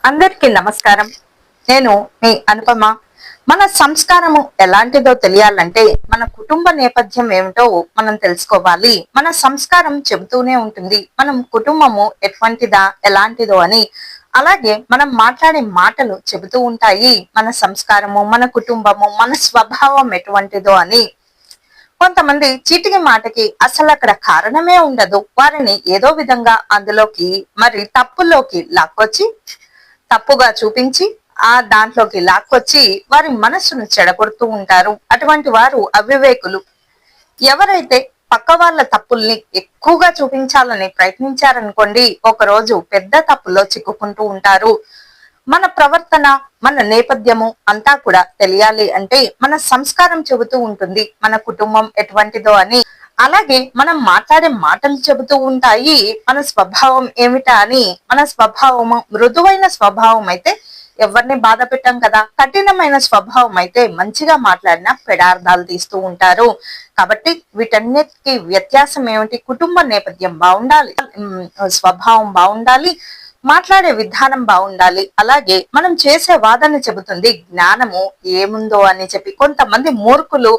అందరికీ నమస్కారం. నేను మీ అనుపమ. మన సంస్కారము ఎలాంటిదో తెలియాలంటే మన కుటుంబ నేపథ్యం ఏమిటో మనం తెలుసుకోవాలి. మన సంస్కారం చెబుతూనే ఉంటుంది మనం కుటుంబము ఎటువంటిదా ఎలాంటిదో అని. అలాగే మనం మాట్లాడే మాటలు చెబుతూ ఉంటాయి మన సంస్కారము, మన కుటుంబము, మన స్వభావం ఎటువంటిదో అని. కొంతమంది చీటికి మాటకి అసలు అక్కడ కారణమే ఉండదు, వారిని ఏదో విధంగా అందులోకి మరి తప్పుల్లోకి లాక్కొచ్చి తప్పుగా చూపించి ఆ దాంట్లోకి లాక్కొచ్చి వారి మనస్సును చెడగొడుతూ ఉంటారు. అటువంటి వారు అవివేకులు. ఎవరైతే పక్క వాళ్ళ తప్పుల్ని ఎక్కువగా చూపించాలని ప్రయత్నించారనుకోండి, ఒక రోజు పెద్ద తప్పుల్లో చిక్కుకుంటూ ఉంటారు. మన ప్రవర్తన, మన నేపథ్యము అంతా కూడా తెలియాలి అంటే మన సంస్కారం చెబుతూ ఉంటుంది మన కుటుంబం ఎటువంటిదో అని. అలాగే మనం మాట్లాడే మాటలు చెబుతూ ఉంటాయి మన స్వభావం ఏమిటా అని. మన స్వభావము మృదువైన స్వభావం అయితే ఎవరిని బాధ పెట్టాం కదా, కఠినమైన స్వభావం అయితే మంచిగా మాట్లాడిన పెడార్థాలు తీస్తూ ఉంటారు. కాబట్టి వీటన్నిటికీ వ్యత్యాసం ఏమిటి? కుటుంబ నేపథ్యం బాగుండాలి, స్వభావం బాగుండాలి, మాట్లాడే విధానం బాగుండాలి. అలాగే మనం చేసే వాదన చెబుతుంది జ్ఞానము ఏముందో అని చెప్పి. కొంతమంది మూర్ఖులు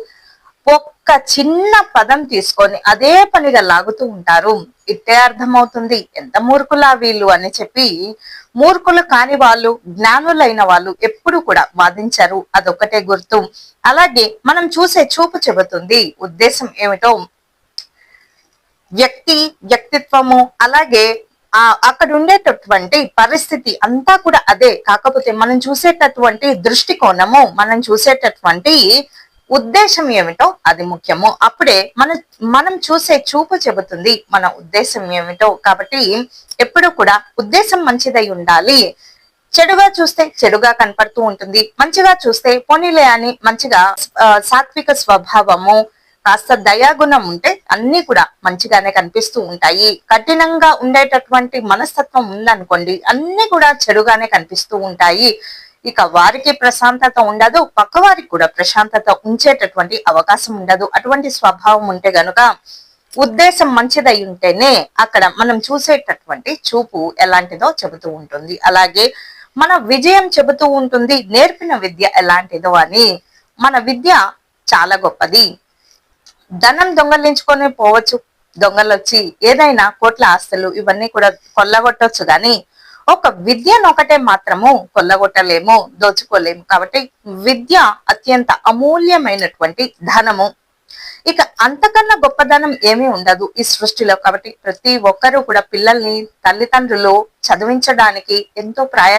ఒక్క చిన్న పదం తీసుకొని అదే పనిగా లాగుతూ ఉంటారు. ఇట్టే అర్థమవుతుంది ఎంత మూర్ఖులా వీళ్ళు అని చెప్పి. మూర్ఖులు కాని వాళ్ళు, జ్ఞానులైన వాళ్ళు ఎప్పుడు కూడా వాదించరు, అదొక్కటే గుర్తు. అలాగే మనం చూసే చూపు చెబుతుంది ఉద్దేశం ఏమిటో. వ్యక్తిత్వము, అలాగే అక్కడ ఉండేటటువంటి పరిస్థితి అంతా కూడా అదే. కాకపోతే మనం చూసేటటువంటి దృష్టికోణము, మనం చూసేటటువంటి ఉద్దేశం ఏమిటో అది ముఖ్యము. అప్పుడే మనం చూసే చూపు చెబుతుంది మన ఉద్దేశం ఏమిటో. కాబట్టి ఎప్పుడు కూడా ఉద్దేశం మంచిదై ఉండాలి. చెడుగా చూస్తే చెడుగా కనపడుతూ ఉంటుంది, మంచిగా చూస్తే పోనీలే అని మంచిగా సాత్విక స్వభావము, కాస్త దయాగుణం ఉంటే అన్ని కూడా మంచిగానే కనిపిస్తూ ఉంటాయి. కఠినంగా ఉండేటటువంటి మనస్తత్వం ఉందనుకోండి, అన్ని కూడా చెడుగానే కనిపిస్తూ ఉంటాయి. ఇక వారికి ప్రశాంతత ఉండదు, పక్క వారికి కూడా ప్రశాంతత ఉంచేటటువంటి అవకాశం ఉండదు. అటువంటి స్వభావం ఉంటే గనుక ఉద్దేశం మంచిదై ఉంటేనే అక్కడ మనం చూసేటటువంటి చూపు ఎలాంటిదో చెబుతూ ఉంటుంది. అలాగే మన విజయం చెబుతూ ఉంటుంది నేర్పిన విద్య ఎలాంటిదో అని. మన విద్య చాలా గొప్పది. ధనం దొంగలించుకొని పోవచ్చు, దొంగలు వచ్చి ఏదైనా కోట్ల ఆస్తులు ఇవన్నీ కూడా కొల్లగొట్టొచ్చు, గాని ఒక విద్యను ఒకటే మాత్రము కొల్లగొట్టలేము, దోచుకోలేము. కాబట్టి విద్య అత్యంత అమూల్యమైనటువంటి ధనము. ఇక అంతకన్నా గొప్పదనం ఏమీ ఉండదు ఈ సృష్టిలో. కాబట్టి ప్రతి ఒక్కరూ కూడా పిల్లల్ని, తల్లిదండ్రులు చదివించడానికి ఎంతో